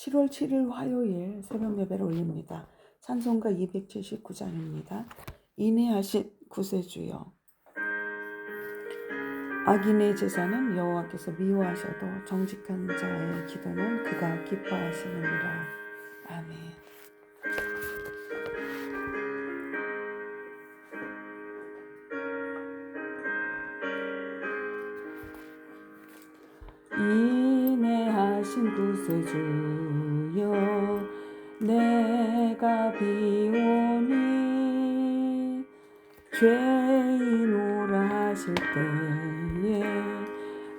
7월 7일 화요일 새벽 예배를 올립니다. 찬송가 279장입니다. 인내하신 구세주여. 악인의 제사는 여호와께서 미워하셔도 정직한 자의 기도는 그가 기뻐하시느니라. 아멘. 인내하신 구세주여, 내가 비오니 죄인오라 하실 때에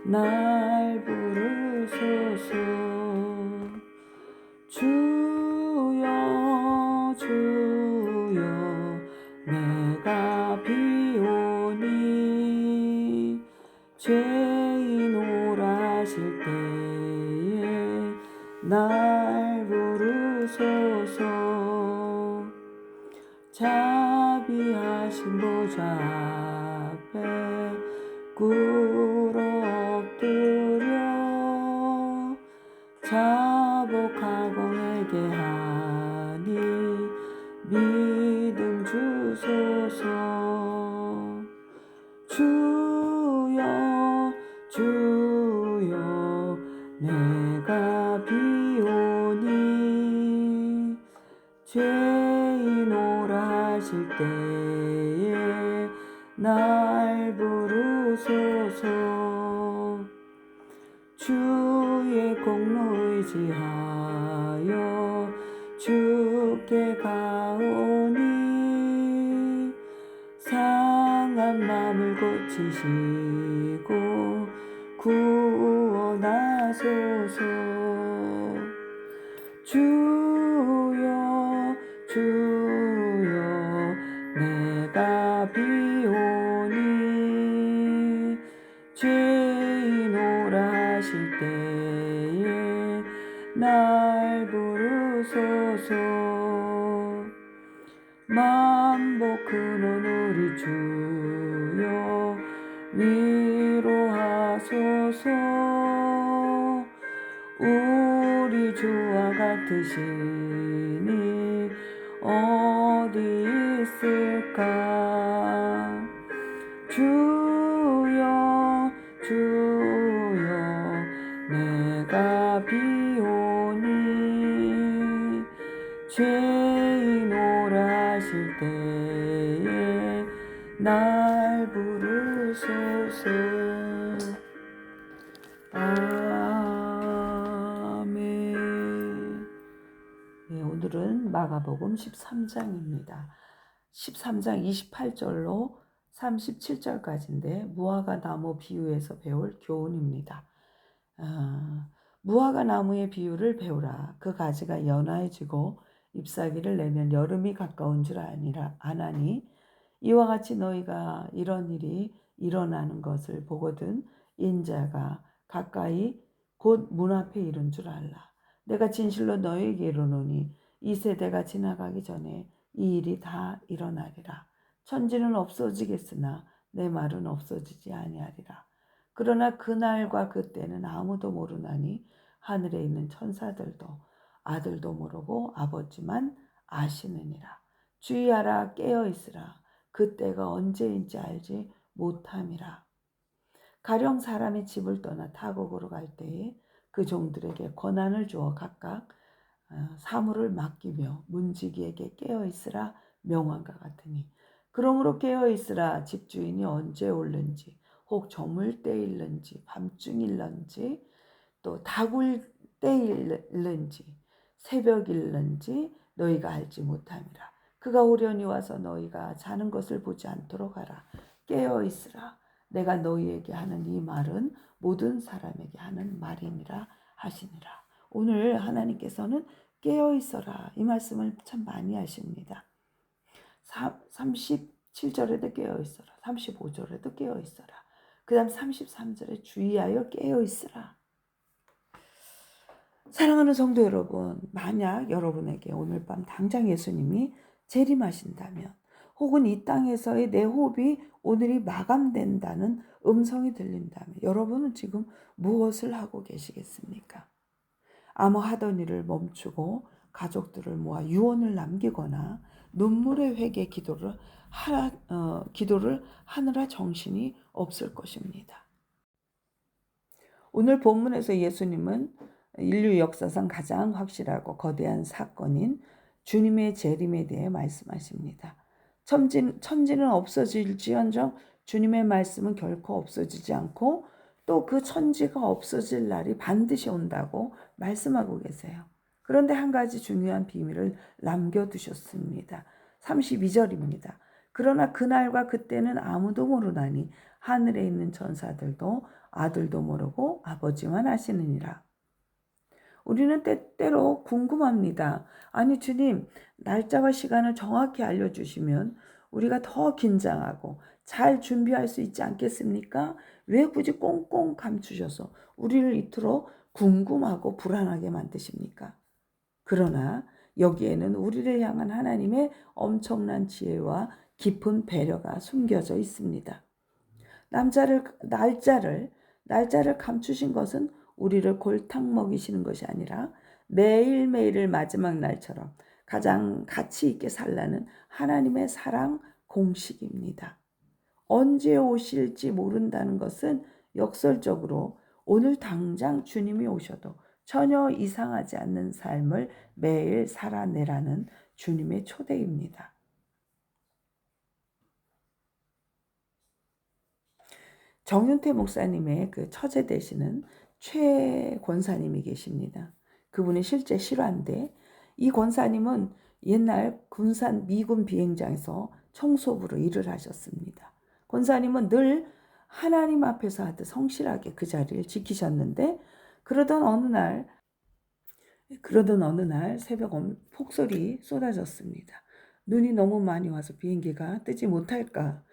날 부르소서. 주여 주여, 내가 비오니 죄인오라 하실 때에 날 부르소서. 자비하신 보좌 앞에 꿇어 엎드려 자복하고 회개하니 믿음 주소서. 주여 주여, 내가 비오니 죄인오라 하실 때에 날 부르소서. 주의 공로 의지하여 주께 가오니 상한 마음을 고치시고 구원하소서. 주여 주여, 내가 비오니 죄인오라 하실 때에 날 부르소서. 만복 근원 우리 주여 위로하소서. 우리 주와 같으시니 어디 있을까. 주여 주여, 내가 비오니 죄인오라 하실 때에 날 부르소서. 아멘. 네, 오늘은 마가복음 13장입니다. 13장 28절로 37절까지인데 무화과 나무 비유에서 배울 교훈입니다. 무화과 나무의 비유를 배우라. 그 가지가 연화해지고 잎사귀를 내면 여름이 가까운 줄 아나니 이와 같이 너희가 이런 일이 일어나는 것을 보거든 인자가 가까이 곧 문 앞에 이른 줄 알라. 내가 진실로 너희에게 이르노니 이 세대가 지나가기 전에 이 일이 다 일어나리라. 천지는 없어지겠으나 내 말은 없어지지 아니하리라. 그러나 그날과 그때는 아무도 모르나니 하늘에 있는 천사들도 아들도 모르고 아버지만 아시느니라. 주의하라, 깨어있으라. 그때가 언제인지 알지 못함이라. 가령 사람이 집을 떠나 타국으로 갈 때에 그 종들에게 권한을 주어 각각 사물을 맡기며 문지기에게 깨어있으라 명한과 같으니, 그러므로 깨어있으라. 집주인이 언제 올는지 혹 저물 때일는지 밤중일는지 또 다굴 때일는지 새벽일는지 너희가 알지 못함이라. 그가 오려니 와서 너희가 자는 것을 보지 않도록 하라. 깨어있으라. 내가 너희에게 하는 이 말은 모든 사람에게 하는 말이니라 하시니라. 오늘 하나님께서는 깨어있어라 이 말씀을 참 많이 하십니다. 37절에도 깨어있어라, 35절에도 깨어있어라, 그 다음 33절에 주의하여 깨어있으라. 사랑하는 성도 여러분, 만약 여러분에게 오늘 밤 당장 예수님이 재림하신다면, 혹은 이 땅에서의 내 호흡이 오늘이 마감된다는 음성이 들린다면 여러분은 지금 무엇을 하고 계시겠습니까? 아무 하던 일을 멈추고 가족들을 모아 유언을 남기거나 눈물의 회개 기도를 하느라 정신이 없을 것입니다. 오늘 본문에서 예수님은 인류 역사상 가장 확실하고 거대한 사건인 주님의 재림에 대해 말씀하십니다. 천지는 없어질지언정 주님의 말씀은 결코 없어지지 않고 또 그 천지가 없어질 날이 반드시 온다고 말씀하고 계세요. 그런데 한 가지 중요한 비밀을 남겨두셨습니다. 32절입니다. 그러나 그날과 그때는 아무도 모르나니 하늘에 있는 천사들도 아들도 모르고 아버지만 아시느니라. 우리는 때때로 궁금합니다. 아니 주님, 날짜와 시간을 정확히 알려주시면 우리가 더 긴장하고 잘 준비할 수 있지 않겠습니까? 왜 굳이 꽁꽁 감추셔서 우리를 이토록 궁금하고 불안하게 만드십니까? 그러나 여기에는 우리를 향한 하나님의 엄청난 지혜와 깊은 배려가 숨겨져 있습니다. 날짜를 감추신 것은 우리를 골탕 먹이시는 것이 아니라 매일매일을 마지막 날처럼 가장 가치 있게 살라는 하나님의 사랑 공식입니다. 언제 오실지 모른다는 것은 역설적으로 오늘 당장 주님이 오셔도 전혀 이상하지 않는 삶을 매일 살아내라는 주님의 초대입니다. 정윤태 목사님의 그 처제 되시는 최 권사님이 계십니다. 그분이 실제 실화인데 이 권사님은 옛날 미군 비행장에서 청소부로 일을 하셨습니다. 권사님은 늘 하나님 앞에서 하듯 성실하게 그 자리를 지키셨는데 그러던 어느 날 새벽 폭설이 쏟아졌습니다. 눈이 너무 많이 와서 비행기가 뜨지 못할까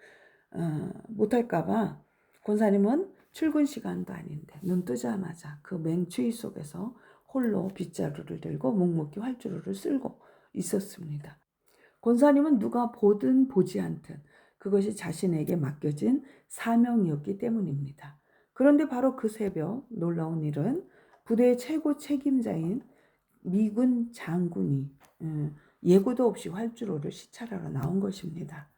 봐 권사님은 출근 시간도 아닌데 눈 뜨자마자 그 맹추위 속에서 홀로 빗자루를 들고 묵묵히 활주로를 쓸고 있었습니다. 권사님은 누가 보든 보지 않든 그것이 자신에게 맡겨진 사명이었기 때문입니다. 그런데 바로 그 새벽 놀라운 일은 부대의 최고 책임자인 미군 장군이 예고도 없이 활주로를 시찰하러 나온 것입니다.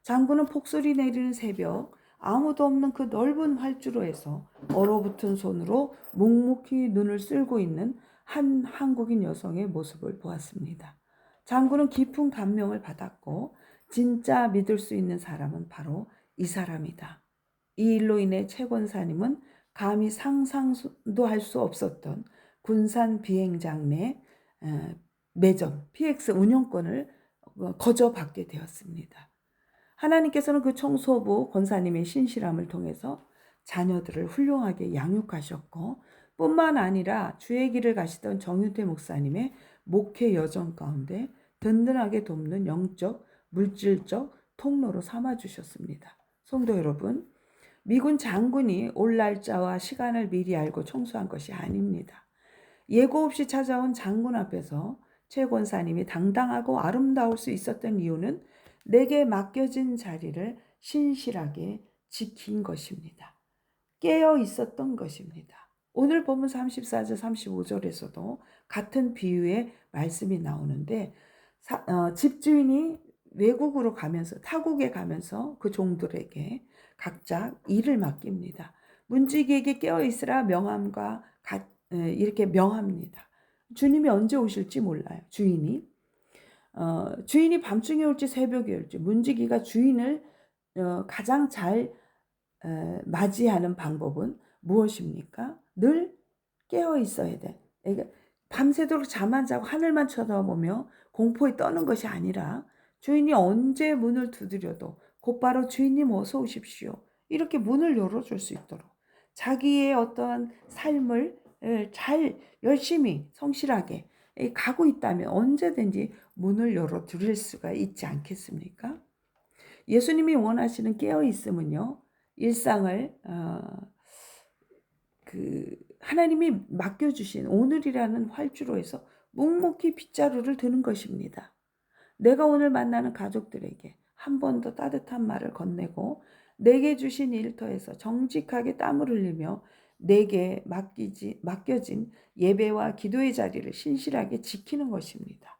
장군은 폭설이 내리는 새벽 아무도 없는 그 넓은 활주로에서 얼어붙은 손으로 묵묵히 눈을 쓸고 있는 한 한국인 여성의 모습을 보았습니다. 장군은 깊은 감명을 받았고 진짜 믿을 수 있는 사람은 바로 이 사람이다. 이 일로 인해 최 권사님은 감히 상상도 할 수 없었던 군산 비행장 내 매점 PX 운영권을 거저받게 되었습니다. 하나님께서는 그 청소부 권사님의 신실함을 통해서 자녀들을 훌륭하게 양육하셨고 뿐만 아니라 주의 길을 가시던 정윤태 목사님의 목회 여정 가운데 든든하게 돕는 영적, 물질적 통로로 삼아주셨습니다. 성도 여러분, 미군 장군이 올 날짜와 시간을 미리 알고 청소한 것이 아닙니다. 예고 없이 찾아온 장군 앞에서 최 권사님이 당당하고 아름다울 수 있었던 이유는 내게 맡겨진 자리를 신실하게 지킨 것입니다. 깨어 있었던 것입니다. 오늘 본문 34절 35절에서도 같은 비유의 말씀이 나오는데 집주인이 타국에 가면서 그 종들에게 각자 일을 맡깁니다. 문지기에게 깨어 있으라 이렇게 명합니다. 주님이 언제 오실지 몰라요. 주인이 밤중에 올지 새벽에 올지 문지기가 주인을 가장 잘 맞이하는 방법은 무엇입니까? 늘 깨어 있어야 돼. 그러니까 밤새도록 잠 안 자고 하늘만 쳐다보며 공포에 떠는 것이 아니라 주인이 언제 문을 두드려도 곧바로 주인님 어서 오십시오. 이렇게 문을 열어줄 수 있도록 자기의 어떠한 삶을 잘 열심히 성실하게 가고 있다면 언제든지 문을 열어 드릴 수가 있지 않겠습니까? 예수님이 원하시는 깨어 있음은요, 일상을 하나님이 맡겨주신 오늘이라는 활주로에서 묵묵히 빗자루를 드는 것입니다. 내가 오늘 만나는 가족들에게 한 번 더 따뜻한 말을 건네고 내게 주신 일터에서 정직하게 땀을 흘리며 내게 맡겨진 예배와 기도의 자리를 신실하게 지키는 것입니다.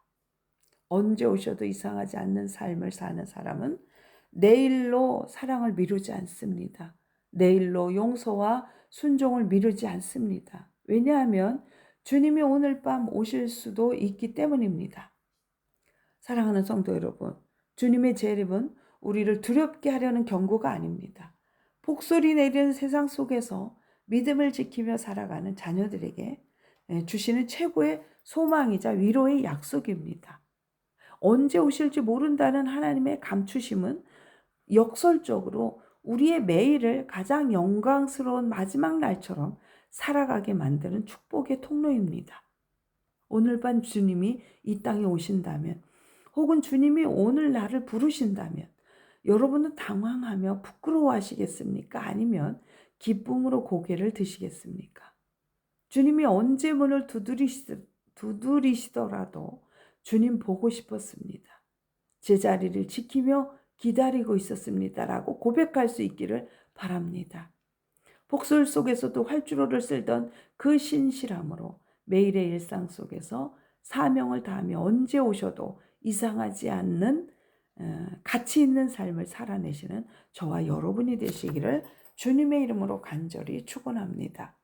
언제 오셔도 이상하지 않는 삶을 사는 사람은 내일로 사랑을 미루지 않습니다. 내일로 용서와 순종을 미루지 않습니다. 왜냐하면 주님이 오늘 밤 오실 수도 있기 때문입니다. 사랑하는 성도 여러분, 주님의 재림은 우리를 두렵게 하려는 경고가 아닙니다. 폭소리 내리는 세상 속에서 믿음을 지키며 살아가는 자녀들에게 주시는 최고의 소망이자 위로의 약속입니다. 언제 오실지 모른다는 하나님의 감추심은 역설적으로 우리의 매일을 가장 영광스러운 마지막 날처럼 살아가게 만드는 축복의 통로입니다. 오늘 밤 주님이 이 땅에 오신다면, 혹은 주님이 오늘 나를 부르신다면 여러분은 당황하며 부끄러워하시겠습니까? 아니면 기쁨으로 고개를 드시겠습니까? 주님이 언제 문을 두드리시더라도 주님 보고 싶었습니다. 제 자리를 지키며 기다리고 있었습니다라고 고백할 수 있기를 바랍니다. 폭설 속에서도 활주로를 쓸던 그 신실함으로 매일의 일상 속에서 사명을 다하며 언제 오셔도 이상하지 않는 가치 있는 삶을 살아내시는 저와 여러분이 되시기를 주님의 이름으로 간절히 축원합니다.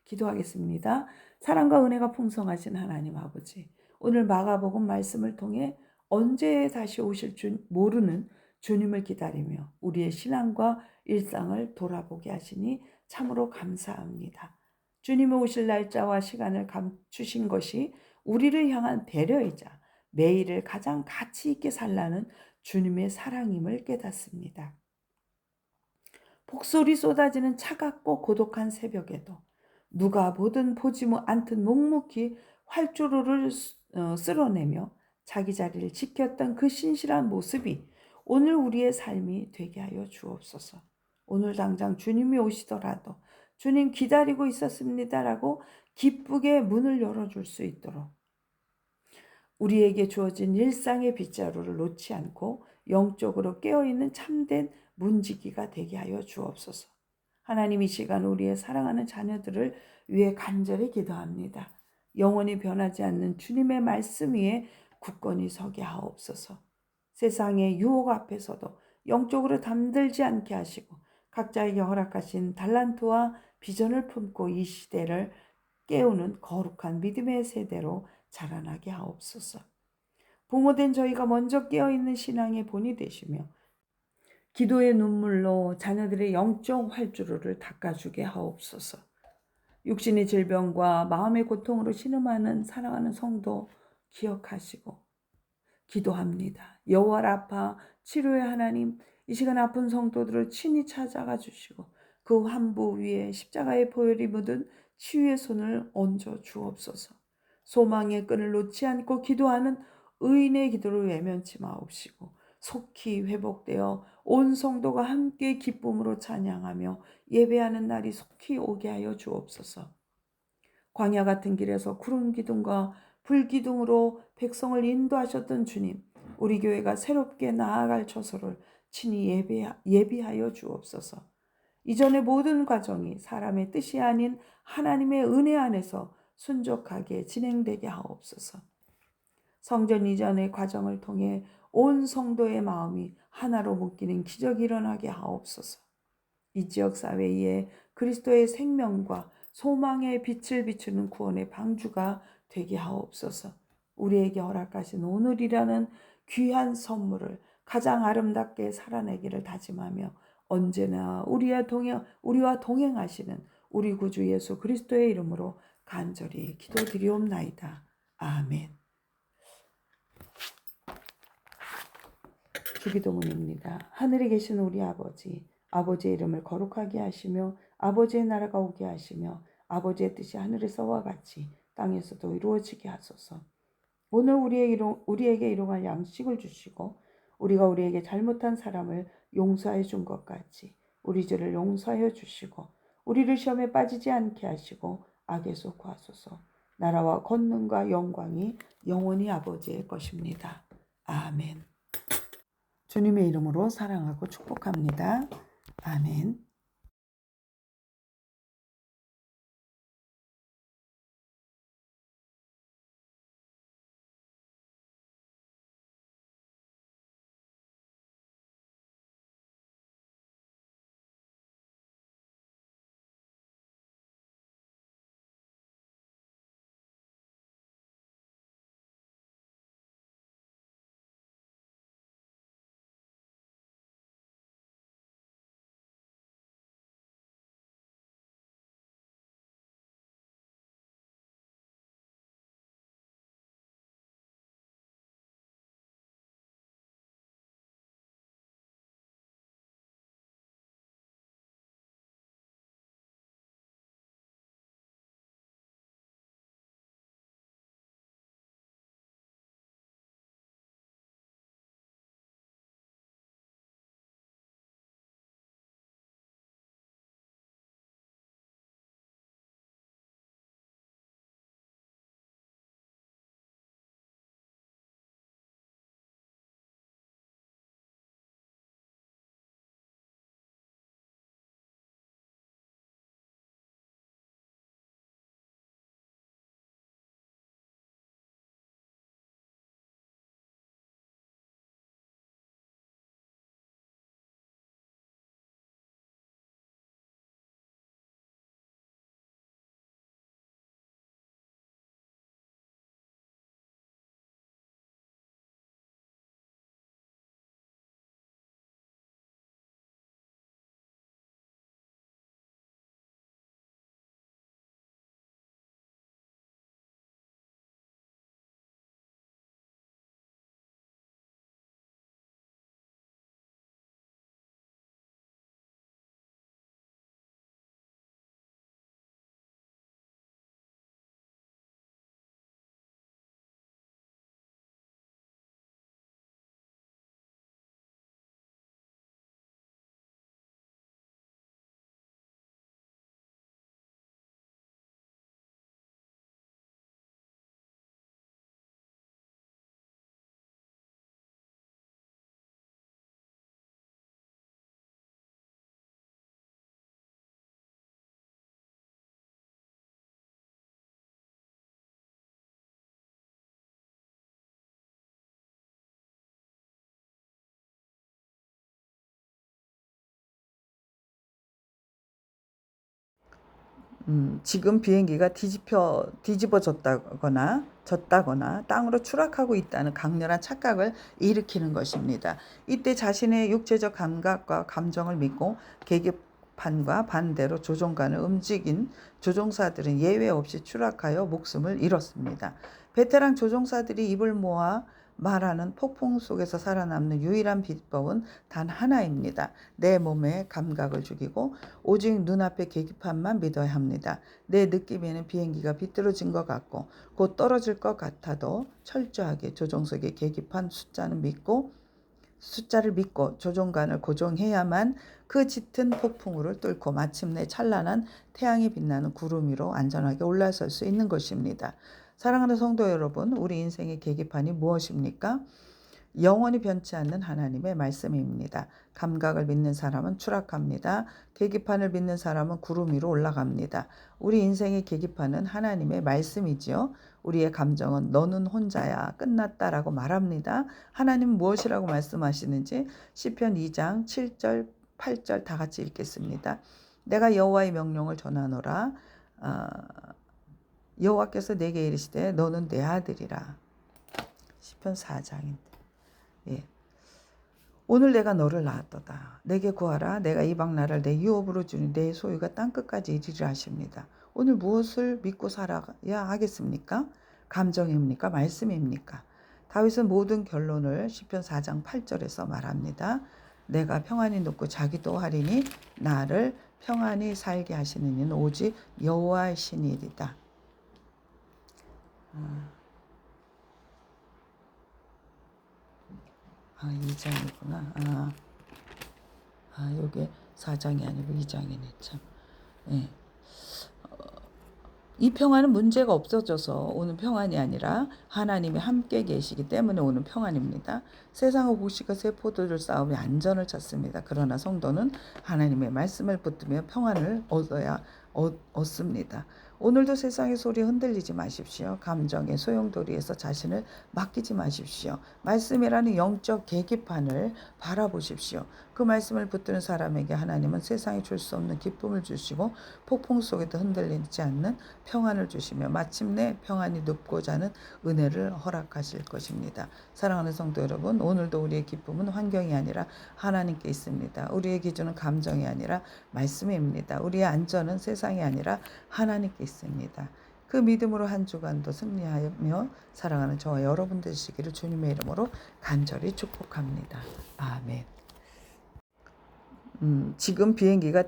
기도하겠습니다. 사랑과 은혜가 풍성하신 하나님 아버지, 오늘 마가복음 말씀을 통해 언제 다시 오실 줄 모르는 주님을 기다리며 우리의 신앙과 일상을 돌아보게 하시니 참으로 감사합니다. 주님이 오실 날짜와 시간을 감추신 것이 우리를 향한 배려이자 매일을 가장 가치 있게 살라는 주님의 사랑임을 깨닫습니다. 폭설이 쏟아지는 차갑고 고독한 새벽에도 누가 보든 보지 않든 묵묵히 활주로를 쓸어내며 자기 자리를 지켰던 그 신실한 모습이 오늘 우리의 삶이 되게 하여 주옵소서. 오늘 당장 주님이 오시더라도 주님 기다리고 있었습니다라고 기쁘게 문을 열어줄 수 있도록 우리에게 주어진 일상의 빗자루를 놓지 않고 영적으로 깨어있는 참된 문지기가 되게 하여 주옵소서. 하나님, 이 시간 우리의 사랑하는 자녀들을 위해 간절히 기도합니다. 영원히 변하지 않는 주님의 말씀 위에 굳건히 서게 하옵소서. 세상의 유혹 앞에서도 영적으로 잠들지 않게 하시고 각자에게 허락하신 달란트와 비전을 품고 이 시대를 깨우는 거룩한 믿음의 세대로 자라나게 하옵소서. 부모된 저희가 먼저 깨어있는 신앙의 본이 되시며 기도의 눈물로 자녀들의 영적 활주로를 닦아주게 하옵소서. 육신의 질병과 마음의 고통으로 신음하는 사랑하는 성도 기억하시고 기도합니다. 여호와 라파 치료의 하나님, 이 시간 아픈 성도들을 친히 찾아가 주시고 그 환부 위에 십자가의 보혈이 묻은 치유의 손을 얹어 주옵소서. 소망의 끈을 놓지 않고 기도하는 의인의 기도를 외면치 마옵시고 속히 회복되어 온 성도가 함께 기쁨으로 찬양하며 예배하는 날이 속히 오게 하여 주옵소서. 광야 같은 길에서 구름 기둥과 불 기둥으로 백성을 인도하셨던 주님, 우리 교회가 새롭게 나아갈 처소를 친히 예비하여 주옵소서. 이전의 모든 과정이 사람의 뜻이 아닌 하나님의 은혜 안에서 순종하게 진행되게 하옵소서. 성전 이전의 과정을 통해 온 성도의 마음이 하나로 묶이는 기적이 일어나게 하옵소서. 이 지역 사회에 그리스도의 생명과 소망의 빛을 비추는 구원의 방주가 되게 하옵소서. 우리에게 허락하신 오늘이라는 귀한 선물을 가장 아름답게 살아내기를 다짐하며 언제나 우리와 동행하시는 우리 구주 예수 그리스도의 이름으로 간절히 기도드리옵나이다. 아멘. 주기도문입니다. 하늘에 계신 우리 아버지, 아버지의 이름을 거룩하게 하시며 아버지의 나라가 오게 하시며 아버지의 뜻이 하늘에서와 같이 땅에서도 이루어지게 하소서. 오늘 우리에게 일용할 양식을 주시고 우리가 우리에게 잘못한 사람을 용서해 준 것 같이 우리 죄를 용서하여 주시고 우리를 시험에 빠지지 않게 하시고 악에서 구하소서. 나라와 권능과 영광이 영원히 아버지의 것입니다. 아멘. 주님의 이름으로 사랑하고 축복합니다. 아멘. 지금 비행기가 뒤집어졌다거나 졌다거나 땅으로 추락하고 있다는 강렬한 착각을 일으키는 것입니다. 이때 자신의 육체적 감각과 감정을 믿고 계기판과 반대로 조종관을 움직인 조종사들은 예외 없이 추락하여 목숨을 잃었습니다. 베테랑 조종사들이 입을 모아 말하는 폭풍 속에서 살아남는 유일한 비법은 단 하나입니다. 내 몸에 감각을 죽이고 오직 눈앞의 계기판만 믿어야 합니다. 내 느낌에는 비행기가 비뚤어진 것 같고 곧 떨어질 것 같아도 철저하게 조종석의 계기판 숫자를 믿고 조종관을 고정해야만 그 짙은 폭풍우를 뚫고 마침내 찬란한 태양이 빛나는 구름 위로 안전하게 올라설 수 있는 것입니다. 사랑하는 성도 여러분, 우리 인생의 계기판이 무엇입니까? 영원히 변치 않는 하나님의 말씀입니다. 감각을 믿는 사람은 추락합니다. 계기판을 믿는 사람은 구름 위로 올라갑니다. 우리 인생의 계기판은 하나님의 말씀이지요. 우리의 감정은 너는 혼자야 끝났다라고 말합니다. 하나님은 무엇이라고 말씀하시는지 시편 2장 7절 8절 다 같이 읽겠습니다. 내가 여호와의 명령을 전하노라. 여호와께서 내게 이르시되 너는 내 아들이라. 시편 4장인데. 예. 오늘 내가 너를 낳았도다. 내게 구하라. 내가 이방 나라를 내 유업으로 주니 내 소유가 땅끝까지 이르리라 하십니다. 오늘 무엇을 믿고 살아야 하겠습니까? 감정입니까? 말씀입니까? 다윗은 모든 결론을 시편 4장 8절에서 말합니다. 내가 평안히 눕고 자기도 하리니 나를 평안히 살게 하시는 이는 오직 여호와의 신이리다. 2장이구나. 요게 4장이 아니고 2장이네, 참. 예. 이 평안은 문제가 없어져서 오는 평안이 아니라 하나님이 함께 계시기 때문에 오는 평안입니다. 세상의 곡식과 새 포도를 싸우며 안전을 찾습니다. 그러나 성도는 하나님의 말씀을 붙들며 평안을 얻습니다. 오늘도 세상의 소리에 흔들리지 마십시오. 감정의 소용돌이에서 자신을 맡기지 마십시오. 말씀이라는 영적 계기판을 바라보십시오. 그 말씀을 붙드는 사람에게 하나님은 세상이 줄 수 없는 기쁨을 주시고 폭풍 속에도 흔들리지 않는 평안을 주시며 마침내 평안이 눕고자 하는 은혜를 허락하실 것입니다. 사랑하는 성도 여러분, 오늘도 우리의 기쁨은 환경이 아니라 하나님께 있습니다. 우리의 기준은 감정이 아니라 말씀입니다. 우리의 안전은 세상이 아니라 하나님께 있습니다. 그 믿음으로 한 주간도 승리하며 살아가는 저와 여러분 되시기를 주님의 이름으로 간절히 축복합니다. 아멘. 지금 비행기가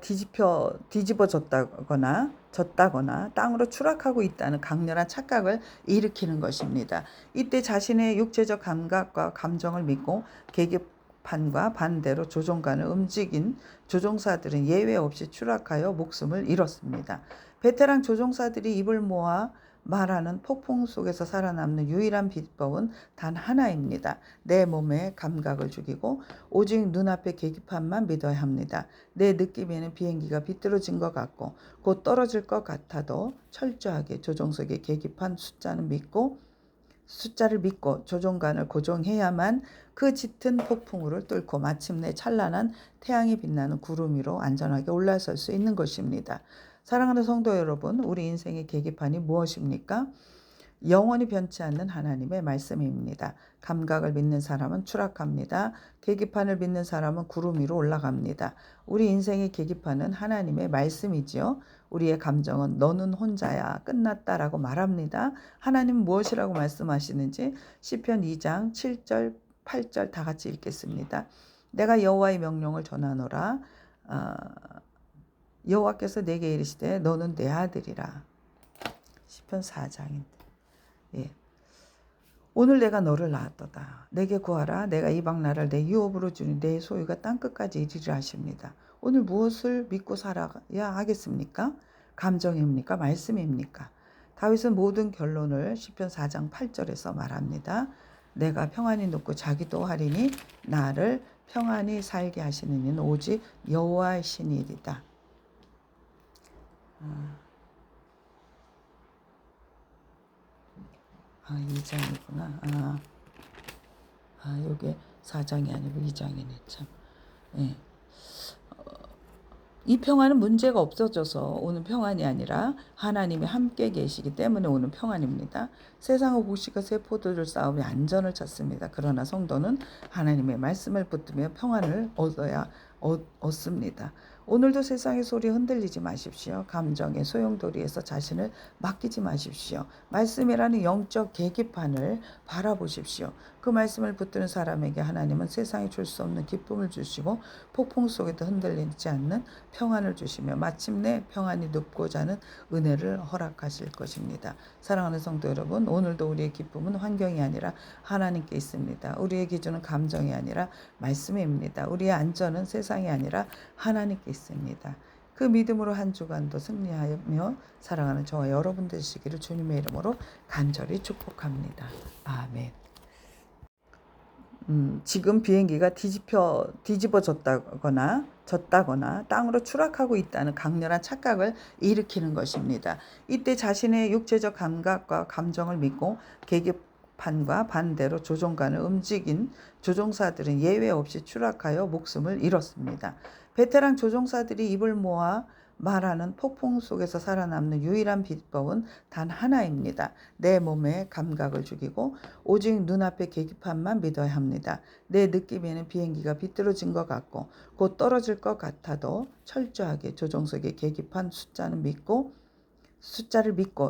뒤집어졌다거나 졌다거나 땅으로 추락하고 있다는 강렬한 착각을 일으키는 것입니다. 이때 자신의 육체적 감각과 감정을 믿고 계기판과 반대로 조종관을 움직인 조종사들은 예외 없이 추락하여 목숨을 잃었습니다. 베테랑 조종사들이 입을 모아 말하는 폭풍 속에서 살아남는 유일한 비법은 단 하나입니다. 내 몸에 감각을 죽이고 오직 눈앞의 계기판만 믿어야 합니다. 내 느낌에는 비행기가 비뚤어진 것 같고 곧 떨어질 것 같아도 철저하게 조종석의 계기판 숫자를 믿고 조종관을 고정해야만 그 짙은 폭풍우를 뚫고 마침내 찬란한 태양이 빛나는 구름 위로 안전하게 올라설 수 있는 것입니다. 사랑하는 성도 여러분, 우리 인생의 계기판이 무엇입니까? 영원히 변치 않는 하나님의 말씀입니다. 감각을 믿는 사람은 추락합니다. 계기판을 믿는 사람은 구름 위로 올라갑니다. 우리 인생의 계기판은 하나님의 말씀이지요. 우리의 감정은 너는 혼자야 끝났다라고 말합니다. 하나님은 무엇이라고 말씀하시는지 시편 2장 7절 8절 다 같이 읽겠습니다. 내가 여호와의 명령을 전하노라. 여호와께서 내게 이르시되 너는 내 아들이라. 시편 4장인데. 예. 오늘 내가 너를 낳았도다. 내게 구하라. 내가 이방 나라를 내 유업으로 주니 내 소유가 땅끝까지 이르리라 하십니다. 오늘 무엇을 믿고 살아야 하겠습니까? 감정입니까? 말씀입니까? 다윗은 모든 결론을 시편 4장 8절에서 말합니다. 내가 평안히 눕고 자기도 하리니 나를 평안히 살게 하시는 이는 오직 여호와의 신이리다. 2장이구나. 요게 4장이 아니고 2장이네, 참. 예. 이 평안은 문제가 없어져서 오는 평안이 아니라 하나님이 함께 계시기 때문에 오는 평안입니다. 세상의 곡식과 세포들을 싸우며 안전을 찾습니다. 그러나 성도는 하나님의 말씀을 붙들며 평안을 얻습니다. 오늘도 세상의 소리에 흔들리지 마십시오. 감정의 소용돌이에서 자신을 맡기지 마십시오. 말씀이라는 영적 계기판을 바라보십시오. 그 말씀을 붙드는 사람에게 하나님은 세상에 줄 수 없는 기쁨을 주시고 폭풍 속에도 흔들리지 않는 평안을 주시며 마침내 평안이 눕고자 하는 은혜를 허락하실 것입니다. 사랑하는 성도 여러분, 오늘도 우리의 기쁨은 환경이 아니라 하나님께 있습니다. 우리의 기준은 감정이 아니라 말씀입니다. 우리의 안전은 세상이 아니라 하나님께 있습니다. 그 믿음으로 한 주간도 승리하며 살아가는 저와 여러분 되시기를 주님의 이름으로 간절히 축복합니다. 아멘. 지금 비행기가 뒤집어졌다거나 졌다거나 땅으로 추락하고 있다는 강렬한 착각을 일으키는 것입니다. 이때 자신의 육체적 감각과 감정을 믿고 계기판과 반대로 조종관을 움직인 조종사들은 예외 없이 추락하여 목숨을 잃었습니다. 베테랑 조종사들이 입을 모아 말하는 폭풍 속에서 살아남는 유일한 비법은 단 하나입니다. 내 몸에 감각을 죽이고 오직 눈앞의 계기판만 믿어야 합니다. 내 느낌에는 비행기가 비뚤어진 것 같고 곧 떨어질 것 같아도 철저하게 조종석의 계기판 숫자를 믿고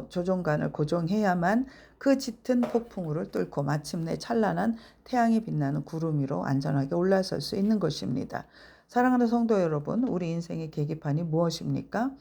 조종관을 고정해야만 그 짙은 폭풍우를 뚫고 마침내 찬란한 태양이 빛나는 구름 위로 안전하게 올라설 수 있는 것입니다. 사랑하는 성도 여러분, 우리 인생의 계기판이 무엇입니까?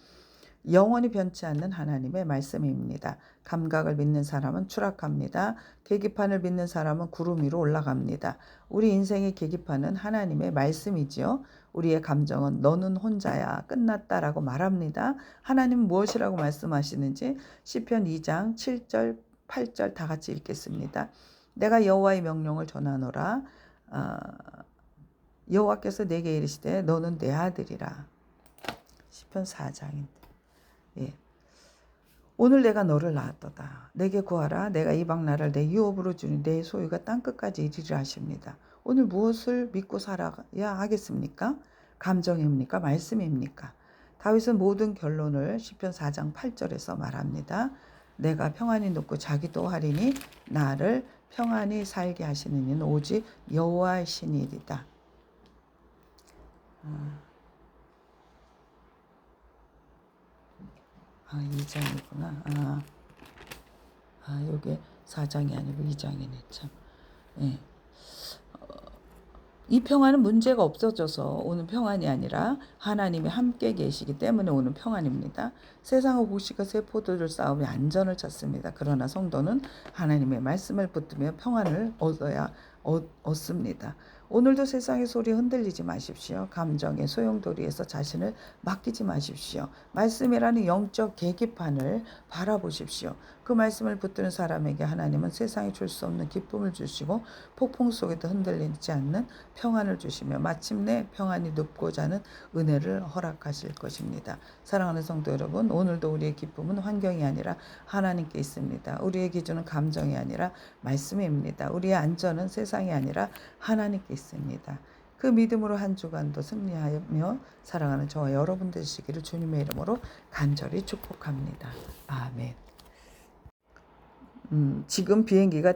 영원히 변치 않는 하나님의 말씀입니다. 감각을 믿는 사람은 추락합니다. 계기판을 믿는 사람은 구름 위로 올라갑니다. 우리 인생의 계기판은 하나님의 말씀이지요. 우리의 감정은 너는 혼자야 끝났다라고 말합니다. 하나님은 무엇이라고 말씀하시는지 시편 2장 7절 8절 다 같이 읽겠습니다. 내가 여호와의 명령을 전하노라. 여호와께서 내게 이르시되 너는 내 아들이라. 시편 4장인데. 예. 오늘 내가 너를 낳았도다. 내게 구하라. 내가 이방 나라를 내 유업으로 주니 내 소유가 땅끝까지 이르리라 하십니다. 오늘 무엇을 믿고 살아야 하겠습니까? 감정입니까? 말씀입니까? 다윗은 모든 결론을 시편 4장 8절에서 말합니다. 내가 평안히 눕고 자기도 하리니 나를 평안히 살게 하시는 이는 오직 여호와의 신이리다. 2장이구나. 요게 4장이 아니고 2장이네, 참. 예. 이 평안은 문제가 없어져서 오는 평안이 아니라 하나님이 함께 계시기 때문에 오는 평안입니다. 세상의 곡식과 세포들을 싸우며 안전을 찾습니다. 그러나 성도는 하나님의 말씀을 붙들며 평안을 얻습니다. 오늘도 세상의 소리에 흔들리지 마십시오. 감정의 소용돌이에서 자신을 맡기지 마십시오. 말씀이라는 영적 계기판을 바라보십시오. 그 말씀을 붙드는 사람에게 하나님은 세상에 줄 수 없는 기쁨을 주시고 폭풍 속에도 흔들리지 않는 평안을 주시며 마침내 평안이 눕고자 하는 은혜를 허락하실 것입니다. 사랑하는 성도 여러분, 오늘도 우리의 기쁨은 환경이 아니라 하나님께 있습니다. 우리의 기준은 감정이 아니라 말씀입니다. 우리의 안전은 세상이 아니라 하나님께 있습니다. 그 믿음으로 한 주간도 승리하며 살아가는 저와 여러분 되시기를 주님의 이름으로 간절히 축복합니다. 아멘. 지금 비행기가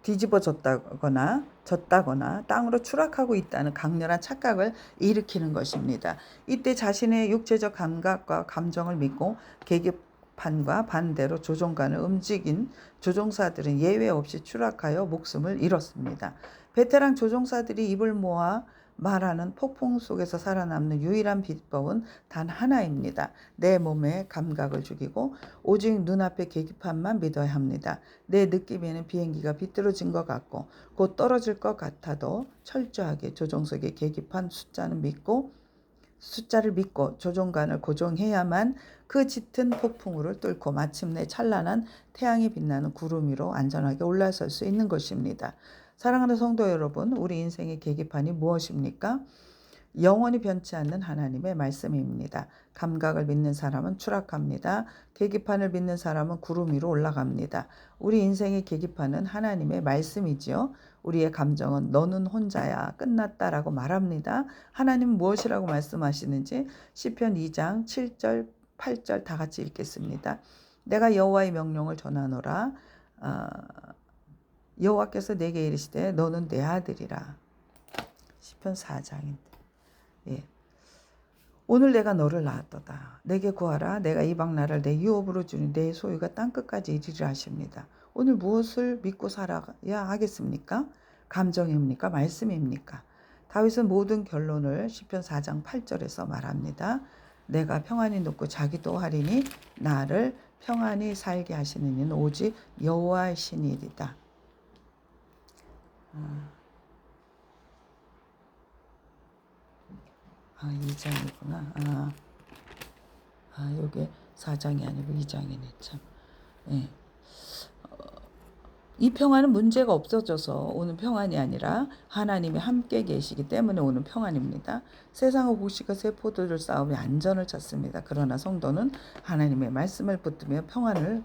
뒤집어졌다거나 졌다거나 땅으로 추락하고 있다는 강렬한 착각을 일으키는 것입니다. 이때 자신의 육체적 감각과 감정을 믿고 계기판과 반대로 조종관을 움직인 조종사들은 예외 없이 추락하여 목숨을 잃었습니다. 베테랑 조종사들이 입을 모아 말하는 폭풍 속에서 살아남는 유일한 비법은 단 하나입니다. 내 몸에 감각을 죽이고 오직 눈앞의 계기판만 믿어야 합니다. 내 느낌에는 비행기가 비뚤어진 것 같고 곧 떨어질 것 같아도 철저하게 조종석의 계기판 숫자를 믿고 조종관을 고정해야만 그 짙은 폭풍우를 뚫고 마침내 찬란한 태양이 빛나는 구름 위로 안전하게 올라설 수 있는 것입니다. 사랑하는 성도 여러분, 우리 인생의 계기판이 무엇입니까? 영원히 변치 않는 하나님의 말씀입니다. 감각을 믿는 사람은 추락합니다. 계기판을 믿는 사람은 구름 위로 올라갑니다. 우리 인생의 계기판은 하나님의 말씀이지요. 우리의 감정은 너는 혼자야 끝났다라고 말합니다. 하나님은 무엇이라고 말씀하시는지 시편 2장 7절 8절 다 같이 읽겠습니다. 내가 여호와의 명령을 전하노라. 여호와께서 내게 이르시되 너는 내 아들이라. 시편 4장인데. 예. 오늘 내가 너를 낳았도다. 내게 구하라. 내가 이방 나라를 내 유업으로 주니 내 소유가 땅끝까지 이르리라 하십니다. 오늘 무엇을 믿고 살아야 하겠습니까? 감정입니까? 말씀입니까? 다윗은 모든 결론을 시편 4장 8절에서 말합니다. 내가 평안히 눕고 자기도 하리니 나를 평안히 살게 하시는 이는 오직 여호와의 신이리다. 2장이구나. 요게 4장이 아니고 2장이네 참. 예. 이 평안은 문제가 없어져서 오는 평안이 아니라 하나님이 함께 계시기 때문에 오는 평안입니다. 세상의 복식과 세포들을 싸우며 안전을 찾습니다. 그러나 성도는 하나님의 말씀을 붙들며 평안을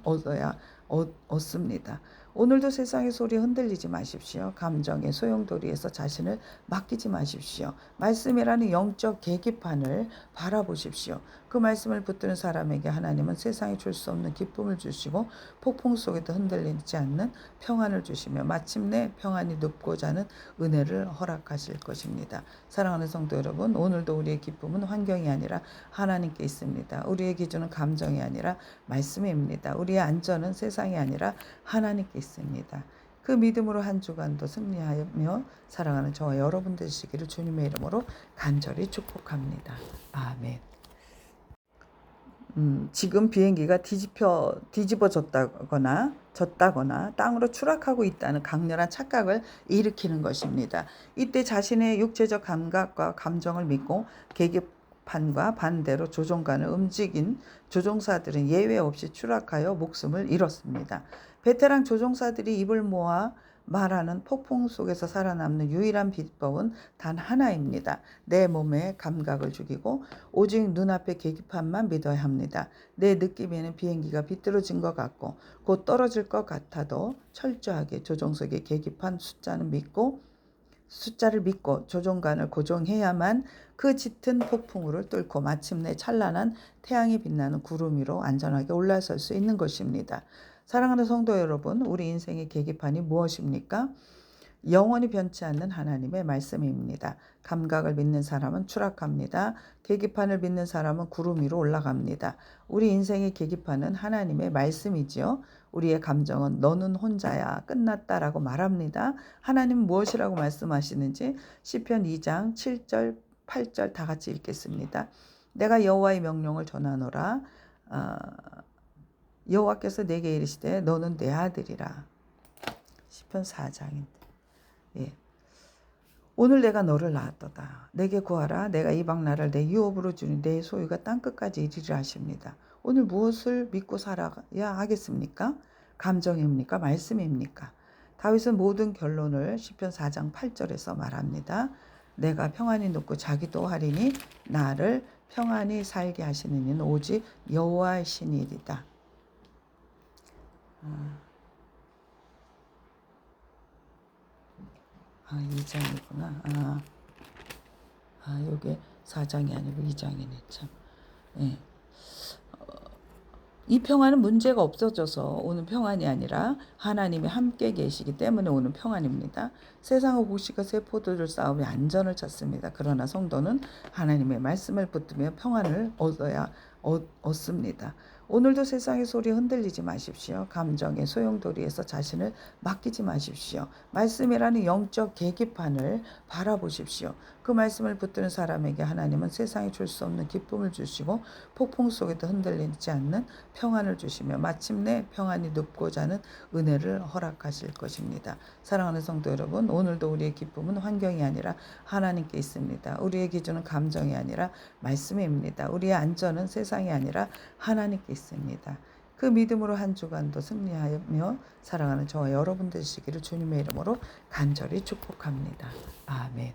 얻습니다. 오늘도 세상의 소리에 흔들리지 마십시오. 감정의 소용돌이에서 자신을 맡기지 마십시오. 말씀이라는 영적 계기판을 바라보십시오. 그 말씀을 붙드는 사람에게 하나님은 세상에 줄 수 없는 기쁨을 주시고 폭풍 속에도 흔들리지 않는 평안을 주시며 마침내 평안이 눕고자 하는 은혜를 허락하실 것입니다. 사랑하는 성도 여러분, 오늘도 우리의 기쁨은 환경이 아니라 하나님께 있습니다. 우리의 기준은 감정이 아니라 말씀입니다. 우리의 안전은 세상이 아니라 하나님께 있습니다. 그 믿음으로 한 주간도 승리하며 살아가는 저와 여러분 되시기를 주님의 이름으로 간절히 축복합니다. 아멘. 지금 비행기가 뒤집어졌다거나 졌다거나 땅으로 추락하고 있다는 강렬한 착각을 일으키는 것입니다. 이때 자신의 육체적 감각과 감정을 믿고 계기판과 반대로 조종관을 움직인 조종사들은 예외 없이 추락하여 목숨을 잃었습니다. 베테랑 조종사들이 입을 모아 말하는 폭풍 속에서 살아남는 유일한 비법은 단 하나입니다. 내 몸의 감각을 죽이고 오직 눈앞의 계기판만 믿어야 합니다. 내 느낌에는 비행기가 비뚤어진 것 같고 곧 떨어질 것 같아도 철저하게 조종석의 계기판 숫자를 믿고 조종관을 고정해야만 그 짙은 폭풍우를 뚫고 마침내 찬란한 태양이 빛나는 구름 위로 안전하게 올라설 수 있는 것입니다. 사랑하는 성도 여러분, 우리 인생의 계기판이 무엇입니까? 영원히 변치 않는 하나님의 말씀입니다. 감각을 믿는 사람은 추락합니다. 계기판을 믿는 사람은 구름 위로 올라갑니다. 우리 인생의 계기판은 하나님의 말씀이지요. 우리의 감정은 너는 혼자야 끝났다라고 말합니다. 하나님은 무엇이라고 말씀하시는지 시편 2장 7절 8절 다 같이 읽겠습니다. 내가 여호와의 명령을 전하노라. 여호와께서 내게 이르시되 너는 내 아들이라. 시편 4장인데. 예. 오늘 내가 너를 낳았도다. 내게 구하라. 내가 이방 나라를 내 유업으로 주니 내 소유가 땅끝까지 이르리라 하십니다. 오늘 무엇을 믿고 살아야 하겠습니까? 감정입니까? 말씀입니까? 다윗은 모든 결론을 시편 4장 8절에서 말합니다. 내가 평안히 눕고 자기도 하리니 나를 평안히 살게 하시는 이는 오직 여호와의 신이리다. 2장이구나. 요게 4장이 아니고 2장이네 참. 예. 이 평안은 문제가 없어져서 오는 평안이 아니라 하나님이 함께 계시기 때문에 오는 평안입니다. 세상의 복식과 세포들을 싸우며 안전을 찾습니다. 그러나 성도는 하나님의 말씀을 붙들며 평안을 얻습니다. 오늘도 세상의 소리에 흔들리지 마십시오. 감정의 소용돌이에서 자신을 맡기지 마십시오. 말씀이라는 영적 계기판을 바라보십시오. 그 말씀을 붙드는 사람에게 하나님은 세상에 줄 수 없는 기쁨을 주시고 폭풍 속에도 흔들리지 않는 평안을 주시며 마침내 평안이 눕고자 하는 은혜를 허락하실 것입니다. 사랑하는 성도 여러분, 오늘도 우리의 기쁨은 환경이 아니라 하나님께 있습니다. 우리의 기준은 감정이 아니라 말씀입니다. 우리의 안전은 세상이 아니라 하나님께 있습니다. 그 믿음으로 한 주간도 승리하며 살아가는 저와 여러분 되시기를 주님의 이름으로 간절히 축복합니다. 아멘.